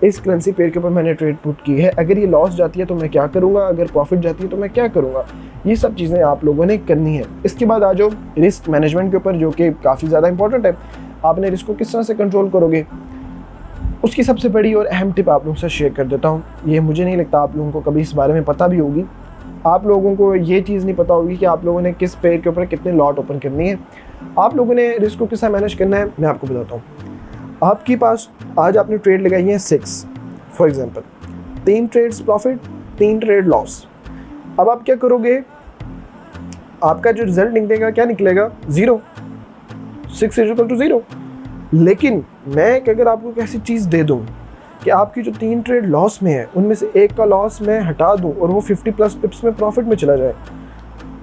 इस करेंसी पेयर के ऊपर मैंने ट्रेड पुट की है, अगर ये लॉस जाती है तो मैं क्या करूँगा, अगर प्रॉफिट जाती है तो मैं क्या करूँगा। ये सब चीज़ें आप लोगों ने करनी है। इसके बाद आ जाओ रिस्क मैनेजमेंट के ऊपर, जो कि काफ़ी ज़्यादा इंपॉर्टेंट है। आपने रिस्क को किस तरह से कंट्रोल करोगे, उसकी सबसे बड़ी और अहम टिप आप लोगों से शेयर कर देता हूँ। ये मुझे नहीं लगता आप लोगों को कभी इस बारे में पता भी होगी। आप लोगों को ये चीज़ नहीं पता होगी कि आप लोगों ने किस पेयर के ऊपर कितने लॉट ओपन करनी है। आप लोगों ने रिस्क को किस तरह मैनेज करना है, मैं आपको बताता हूँ। आपके पास आज आपने ट्रेड लगाई है 6 for example, 3 trades profit, 3 trade loss. अब आप क्या करोगे, आपका जो रिजल्ट निकलेगा क्या निकलेगा, 0, 6 = 0। लेकिन मैं अगर आपको एक ऐसी चीज़ दे दूँ कि आपकी जो 3 ट्रेड लॉस में है, उनमें से एक का लॉस मैं हटा दूँ और वो 50+ पिप्स में प्रॉफिट में चला जाए,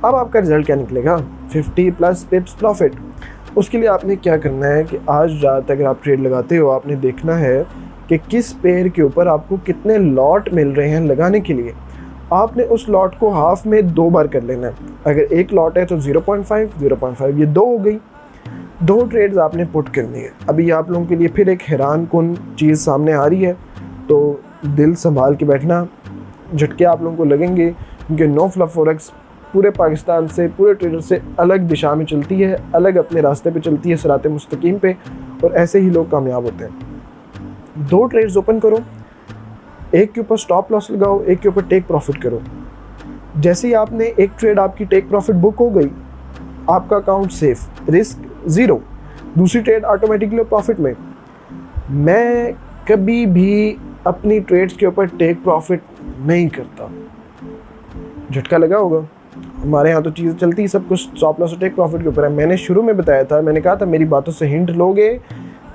अब आपका रिजल्ट क्या निकलेगा, 50+ पिप्स प्रॉफिट। उसके लिए आपने क्या करना है कि आज रात अगर आप ट्रेड लगाते हो, आपने देखना है कि किस पेयर के ऊपर आपको कितने लॉट मिल रहे हैं लगाने के लिए। आपने उस लॉट को हाफ में 2 बार कर लेना है। अगर एक लॉट है तो 0.5, ये 2 हो गई, 2 ट्रेड्स आपने पुट करनी है। अभी आप लोगों के लिए फिर एक हैरान कुन चीज़ सामने आ रही है, तो दिल संभाल के बैठना, झटके आप लोगों को लगेंगे, क्योंकि नो फ्लफ फॉरेक्स पूरे पाकिस्तान से, पूरे ट्रेडर से अलग दिशा में चलती है, अलग अपने रास्ते पे चलती है, सिराते मुस्तकीम पे, और ऐसे ही लोग कामयाब होते हैं। 2 ट्रेड्स ओपन करो, एक के ऊपर स्टॉप लॉस लगाओ, एक के ऊपर टेक प्रॉफिट करो। जैसे ही आपने एक ट्रेड आपकी टेक प्रॉफिट बुक हो गई, आपका अकाउंट सेफ, रिस्क 0, दूसरी ट्रेड ऑटोमेटिकली प्रॉफिट में। मैं कभी भी अपनी ट्रेड्स के ऊपर टेक प्रॉफिट नहीं करता। झटका लगा होगा, हमारे यहाँ तो चीज़ चलती है सब कुछ स्टॉप लॉस और टेक प्रॉफिट के ऊपर है। मैंने शुरू में बताया था, मैंने कहा था मेरी बातों से हिंट लोगे,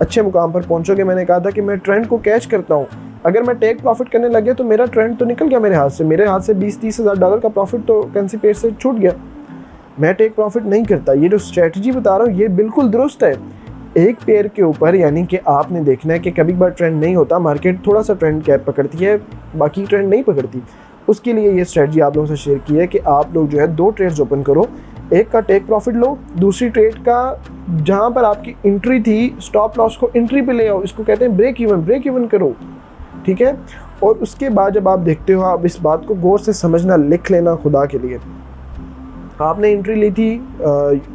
अच्छे मुकाम पर पहुँचोगे। मैंने कहा था कि मैं ट्रेंड को कैच करता हूँ। अगर मैं टेक प्रॉफिट करने लग गया तो मेरा ट्रेंड तो निकल गया मेरे हाथ से। मेरे हाथ से 20-30 हज़ार डॉलर का प्रॉफिट तो करेंसी पेयर से छूट गया। मैं टेक प्रॉफिट नहीं करता। ये जो स्ट्रेटजी बता रहा हूँ ये बिल्कुल दुरुस्त है। एक पेयर के ऊपर, यानी कि आपने देखना है कि कभी बार ट्रेंड नहीं होता, मार्केट थोड़ा सा ट्रेंड कैप पकड़ती है, बाकी ट्रेंड नहीं पकड़ती। उसके लिए ये स्ट्रेटजी आप लोगों से शेयर की है कि आप लोग जो है 2 ट्रेड्स ओपन करो, एक का टेक प्रॉफिट लो, दूसरी ट्रेड का जहाँ पर आपकी एंट्री थी स्टॉप लॉस को एंट्री पे ले आओ। इसको कहते हैं ब्रेक इवन करो, ठीक है। और उसके बाद जब आप देखते हो, आप इस बात को गौर से समझना, लिख लेना खुदा के लिए। आपने एंट्री ली थी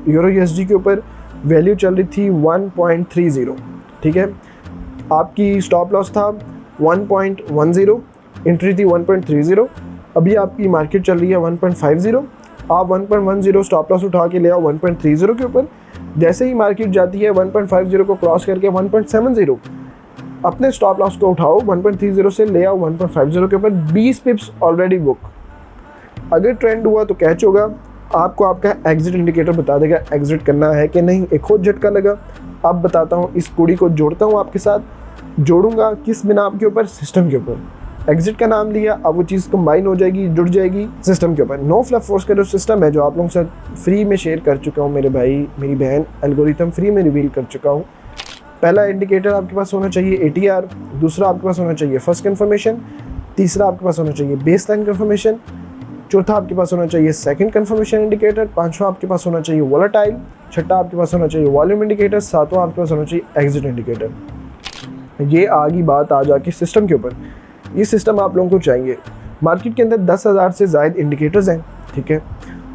यूरो USD के ऊपर, वैल्यू चल रही थी 1.30, ठीक है। आपकी स्टॉप लॉस था 1.10, एंट्री थी 1.30, अभी आपकी मार्केट चल रही है 1.50। आप 1.10 स्टॉप लॉस उठा के ले आओ 1.30 के ऊपर। जैसे ही मार्केट जाती है 1.50 को क्रॉस करके 1.70, अपने स्टॉप लॉस को उठाओ 1.30 से ले आओ 1.50 के ऊपर, 20 पिप्स ऑलरेडी बुक। अगर ट्रेंड हुआ तो कैच होगा, आपको आपका एग्जिट इंडिकेटर बता देगा एग्जिट करना है कि नहीं। एक और झटका लगा, अब बताता हूँ, इस कुड़ी को जोड़ता हूँ आपके साथ। जोड़ूंगा किस बिना आपके ऊपर, सिस्टम के ऊपर। एग्जिट का नाम लिया, अब वो चीज़ कंबाइन हो जाएगी, जुड़ जाएगी सिस्टम के ऊपर। नो फ्लफ फोर्स का जो सिस्टम है, जो आप लोगों के साथ फ्री में शेयर कर चुका हूँ मेरे भाई मेरी बहन, एल्गोरिथम फ्री में रिवील कर चुका हूँ। पहला इंडिकेटर आपके पास होना चाहिए ATR, दूसरा आपके पास होना चाहिए फर्स्ट कन्फर्मेशन, तीसरा आपके पास होना चाहिए बेस लाइन कन्फर्मेशन, चौथा आपके पास होना चाहिए सेकंड कन्फर्मेशन इंडिकेटर, पांचवा आपके पास होना चाहिए वोलेटाइल, छठा आपके पास होना चाहिए वॉल्यूम इंडिकेटर, सातवां आपके पास होना चाहिए एग्जिट इंडिकेटर। ये आगे बात आ जाके सिस्टम के ऊपर। ये सिस्टम आप लोगों को चाहिए। मार्केट के अंदर 10,000 से ज़ायद इंडिकेटर्स हैं, ठीक है,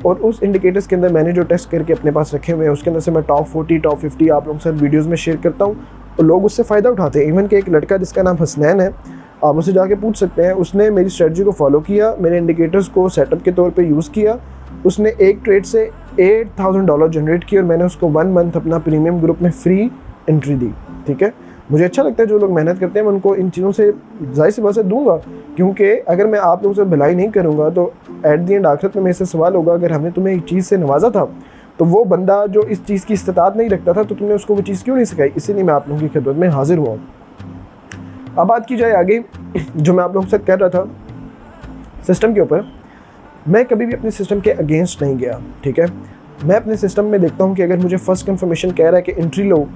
और उस इंडिकेटर्स के अंदर मैंने जो टेस्ट करके अपने पास रखे हुए हैं उसके अंदर से मैं टॉप 40 टॉप 50 आप लोगों के साथ वीडियोज़ में शेयर करता हूँ और लोग उससे फ़ायदा उठाते हैं। इवन कि एक लड़का जिसका नाम हसनैन है, आप उससे जाके पूछ सकते हैं, उसने मेरी स्ट्रेटजी को फॉलो किया, मेरे इंडिकेटर्स को सेटअप के तौर पे यूज़ किया, उसने एक ट्रेड से $8,000 जनरेट किया और मैंने उसको 1 मंथ अपना प्रीमियम ग्रुप में फ्री एंट्री दी, ठीक है। मुझे अच्छा लगता है जो लोग मेहनत करते हैं, मैं उनको इन चीज़ों से ज़ाहिर सी बात से दूंगा, क्योंकि अगर मैं आप लोगों से भलाई नहीं करूँगा तो एट दी एंड आखिरत में मेरे से सवाल होगा, अगर हमने तुम्हें एक चीज़ से नवाजा था तो वो बंदा जो इस चीज़ की इस्तात नहीं रखता था तो तुमने उसको वो चीज़ क्यों नहीं सिखाई। इसीलिए मैं आप लोगों की खिदमत में हाजिर हुआ हूँ। अब बात की जाए आगे, जो मैं आप लोगों से कह रहा था सिस्टम के ऊपर, मैं कभी भी अपने सिस्टम के अगेंस्ट नहीं गया, ठीक है। मैं अपने सिस्टम में देखता हूँ कि अगर मुझे फर्स्ट कन्फर्मेशन कह रहा है कि एंट्री लो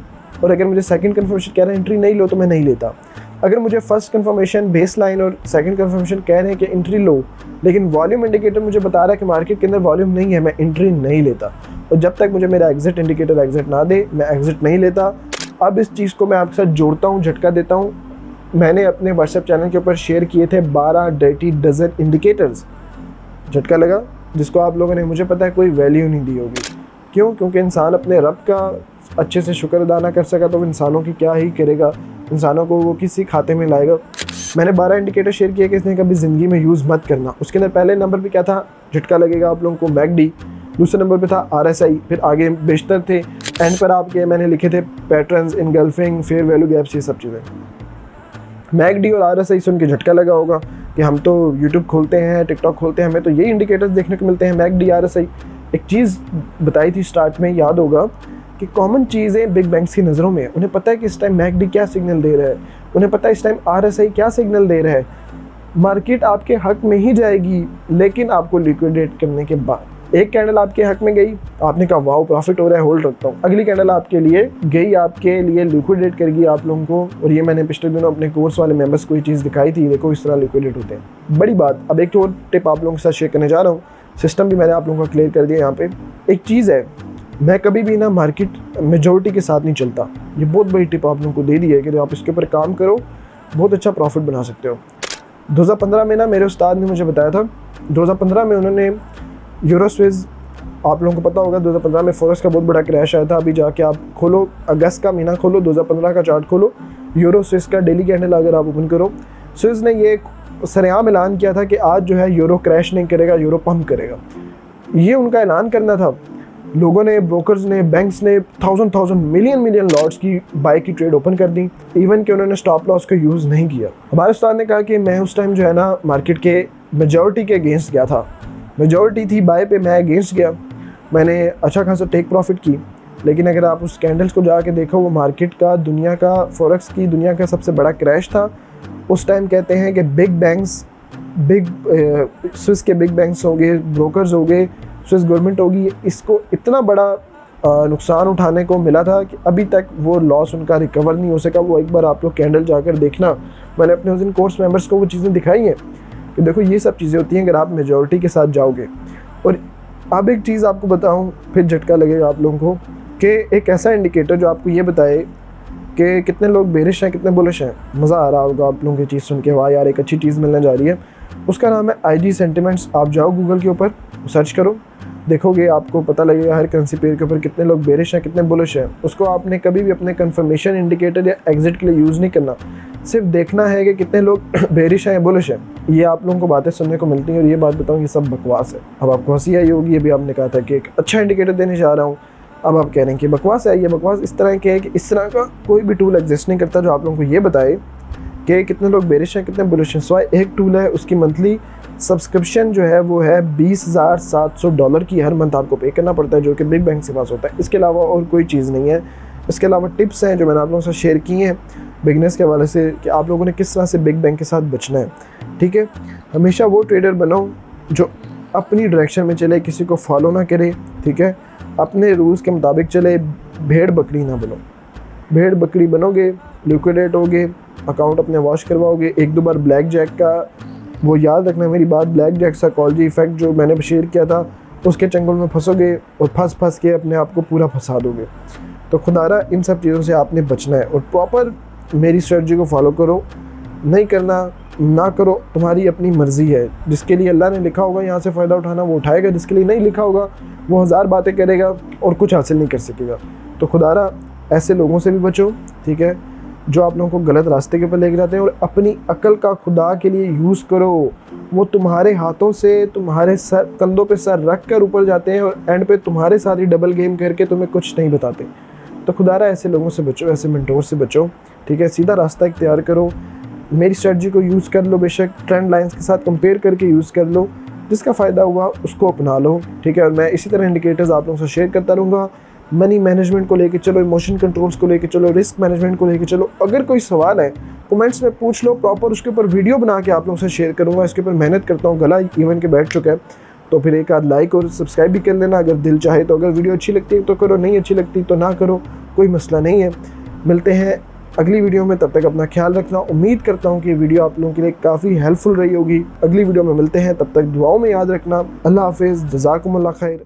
और अगर मुझे सेकंड कन्फर्मेशन कह रहा है एंट्री नहीं लो तो मैं नहीं लेता। अगर मुझे फर्स्ट कन्फर्मेशन बेस लाइन और सेकंड कन्फर्मेशन कह रहे हैं कि एंट्री लो, लेकिन वॉल्यूम इंडिकेटर मुझे बता रहा है कि मार्केट के अंदर वॉल्यूम नहीं है, मैं एंट्री नहीं लेता। और जब तक मुझे मेरा एग्जिट इंडिकेटर एग्जिट ना दे, मैं एग्जिट नहीं लेता। अब इस चीज़ को मैं आपके साथ जोड़ता हूँ, झटका देता हूँ। मैंने अपने व्हाट्सएप चैनल के ऊपर शेयर किए थे 12 डर्टी डजन इंडिकेटर्स। झटका लगा, जिसको आप लोगों ने, मुझे पता है, कोई वैल्यू नहीं दी होगी। क्यों? क्योंकि इंसान अपने रब का अच्छे से शुक्र अदा ना कर सका तो इंसानों की क्या ही करेगा, इंसानों को वो किसी खाते में लाएगा। मैंने 12 इंडिकेटर शेयर किया कि इसने कभी ज़िंदगी में यूज़ मत करना। उसके अंदर पहले नंबर पे क्या था, झटका लगेगा आप लोगों को, मैकडी। दूसरे नंबर पे था RSI, फिर आगे बेशतर थे, एंड पर आपके मैंने लिखे थे patterns, engulfing, fair value gaps, ये सब चीज़ें। मैकडी और RSI सुन के झटका लगा होगा कि हम तो यूट्यूब खोलते हैं, टिकटॉक खोलते हैं, हमें तो यही इंडिकेटर्स देखने को मिलते हैं, मैकडी, RSI। एक चीज़ बताई थी स्टार्ट में, याद होगा, कि कॉमन चीज़ें बिग बैंक्स की नज़रों में, उन्हें पता है कि इस टाइम मैकडी क्या सिग्नल दे रहा है, उन्हें पता है इस टाइम RSI क्या सिग्नल दे रहा है। मार्केट आपके हक में ही जाएगी, लेकिन आपको लिक्विडेट करने के बाद। एक कैंडल आपके हक में गई, आपने कहा वाओ प्रॉफिट हो रहा है, होल्ड रखता हूँ। अगली कैंडल आपके लिए गई, आपके लिए लिक्विडेट करेगी आप लोगों को। और ये मैंने पिछले दिनों अपने कोर्स वाले मेंबर्स को ये चीज़ दिखाई थी, देखो इस तरह लिक्विडेट होते हैं। बड़ी बात। अब एक और टिप आप लोगों के साथ शेयर करने जा रहा हूँ, सिस्टम भी मैंने आप लोगों को क्लियर कर दिया। यहाँ पे एक चीज़ है, मैं कभी भी ना मार्केट मेजॉरिटी के साथ नहीं चलता। ये बहुत बड़ी टिप आप लोगों को दे दी है कि आप इसके ऊपर काम करो, बहुत अच्छा प्रॉफिट बना सकते हो। 2015 में ना मेरे उस्ताद ने मुझे बताया था, 2015 में उन्होंने यूरो स्विस, आप लोगों को पता होगा 2015 में फॉरेक्स का बहुत बड़ा क्रैश आया था। अभी जाके आप खोलो, अगस्त का महीना खोलो, 2015 का चार्ट खोलो, यूरो स्विस का डेली कैंडल अगर आप ओपन करो, स्विस ने ये सरेआम ऐलान किया था कि आज जो है यूरो क्रैश नहीं करेगा, यूरो पंप करेगा। ये उनका ऐलान करना था। लोगों ने, ब्रोकर्स ने, बैंक्स ने मिलियन लॉट्स की बाय की ट्रेड ओपन कर दी, इवन कि उन्होंने स्टॉप लॉस का यूज़ नहीं किया। हमारे उस्ताद ने कहा कि मैं उस टाइम जो है ना मार्केट के मेजॉरिटी के अगेंस्ट गया था, मेजॉरिटी थी बाय पे, मैं अगेंस्ट गया, मैंने अच्छा खासा टेक प्रॉफिट की। लेकिन अगर आप उस कैंडल्स को जाके देखो, वो मार्केट का, दुनिया का, फॉरेक्स की दुनिया का सबसे बड़ा क्रैश था। उस टाइम कहते हैं कि बिग बैंक्स, स्विस के बिग बैंक्स हो गए, ब्रोकर्स हो गए, स्विस गवर्नमेंट होगी, इसको इतना बड़ा नुकसान उठाने को मिला था कि अभी तक वो लॉस उनका रिकवर नहीं हो सका। वो एक बार आप लोग कैंडल जाकर देखना, मैंने अपने उस दिन कोर्स मेंबर्स को वो चीज़ें दिखाई हैं कि देखो ये सब चीज़ें होती हैं अगर आप मेजॉरिटी के साथ जाओगे। और अब एक चीज़ आपको बताऊं, फिर झटका लगेगा आप लोगों को, कि एक ऐसा इंडिकेटर जो आपको ये बताए कि कितने लोग बेरिश हैं, कितने बुलिश हैं। मज़ा आ रहा होगा आप लोगों की चीज़ सुन के, वाह यार एक अच्छी चीज़ मिलने जा रही है। उसका नाम है IG सेंटिमेंट्स। आप जाओ गूगल के ऊपर, सर्च करो, देखोगे आपको पता लगेगा हर करेंसी पेयर के ऊपर कितने लोग बेरिश हैं, कितने बुलिश हैं। उसको आपने कभी भी अपने कंफर्मेशन इंडिकेटर या एग्जिट के लिए यूज़ नहीं करना, सिर्फ देखना है कि कितने लोग बेरिश हैं या बुलिश हैं। ये आप लोगों को बातें सुनने को मिलती हैं और ये बात बताऊँ ये सब बकवास है। अब आपको हंसी आई होगी, अभी आपने कहा था कि एक अच्छा इंडिकेटर देने जा रहा हूँ, अब आप कह रहे हैं कि बकवास है। ये बकवास इस तरह के है कि इस तरह का कोई भी टूल एग्जिस्ट नहीं करता जो आप लोगों को ये बताए कि कितने लोग बेरिश हैं, कितने बुलिश हैं। सिवाय एक टूल है, उसकी मंथली सब्सक्रिप्शन जो है वो है $20,700 की हर मंथ आपको पे करना पड़ता है, जो कि बिग बैंक के पास होता है। इसके अलावा और कोई चीज़ नहीं है। इसके अलावा टिप्स हैं जो मैंने आप लोगों से शेयर की हैं बिजनेस के हवाले से कि आप लोगों ने किस तरह से बिग बैंक के साथ बचना है। ठीक है, हमेशा वो ट्रेडर बनो जो अपनी डायरेक्शन में चले, किसी को फॉलो ना करे। ठीक है, अपने रूल्स के मुताबिक चले, भेड़ बकरी ना बनो। भेड़ बकरी बनोगे, लिक्विडेट होगे, अकाउंट अपने वॉश करवाओगे। एक दो बार ब्लैक जैक का वो याद रखना मेरी बात, ब्लैक जैक साइकोलॉजी इफेक्ट जो मैंने शेयर किया था उसके चंगुल में फंसोगे और फंस के अपने आप को पूरा फंसा दोगे। तो खुदारा इन सब चीज़ों से आपने बचना है और प्रॉपर मेरी स्ट्रेटजी को फॉलो करो। नहीं करना ना करो, तुम्हारी अपनी मर्ज़ी है। जिसके लिए अल्लाह ने लिखा होगा यहाँ से फ़ायदा उठाना वो उठाएगा, जिसके लिए नहीं लिखा होगा वो हज़ार बातें करेगा और कुछ हासिल नहीं कर सकेगा। तो खुदारा ऐसे लोगों से भी बचो, ठीक है, जो आप लोगों को गलत रास्ते के ऊपर लेके जाते हैं। और अपनी अकल का खुदा के लिए यूज़ करो। वो तुम्हारे हाथों से तुम्हारे सर कंधों पे सर रख कर ऊपर जाते हैं और एंड पे तुम्हारे साथ ही डबल गेम करके तुम्हें कुछ नहीं बताते। तो खुदारा ऐसे लोगों से बचो, ऐसे मेंटोर से बचो। ठीक है, सीधा रास्ता इख्तियार करो। मेरी स्ट्रेटजी को यूज़ कर लो, बेशक ट्रेंड लाइंस के साथ कंपेयर करके यूज़ कर लो। जिसका फ़ायदा हुआ उसको अपना लो। ठीक है, और मैं इसी तरह इंडिकेटर्स आप लोगों से शेयर करता रहूँगा। मनी मैनेजमेंट को लेके चलो, इमोशन कंट्रोल्स को लेके चलो, रिस्क मैनेजमेंट को लेके चलो। अगर कोई सवाल है कमेंट्स में पूछ लो, प्रॉपर उसके ऊपर वीडियो बना के आप लोगों से शेयर करूँगा। इसके ऊपर मेहनत करता हूँ, गला इवन के बैठ चुका है। तो फिर एक आध लाइक और सब्सक्राइब भी कर लेना अगर दिल चाहे तो। अगर वीडियो अच्छी लगती है तो करो, नहीं अच्छी लगती तो ना करो, कोई मसला नहीं है। मिलते हैं अगली वीडियो में, तब तक अपना ख्याल रखना। उम्मीद करता हूँ कि वीडियो आप लोगों के लिए काफ़ी हेल्पफुल रही होगी। अगली वीडियो में मिलते हैं, तब तक दुआओं में याद रखना। अल्लाह हाफिज़, जज़ाकुमुल्लाह खैर।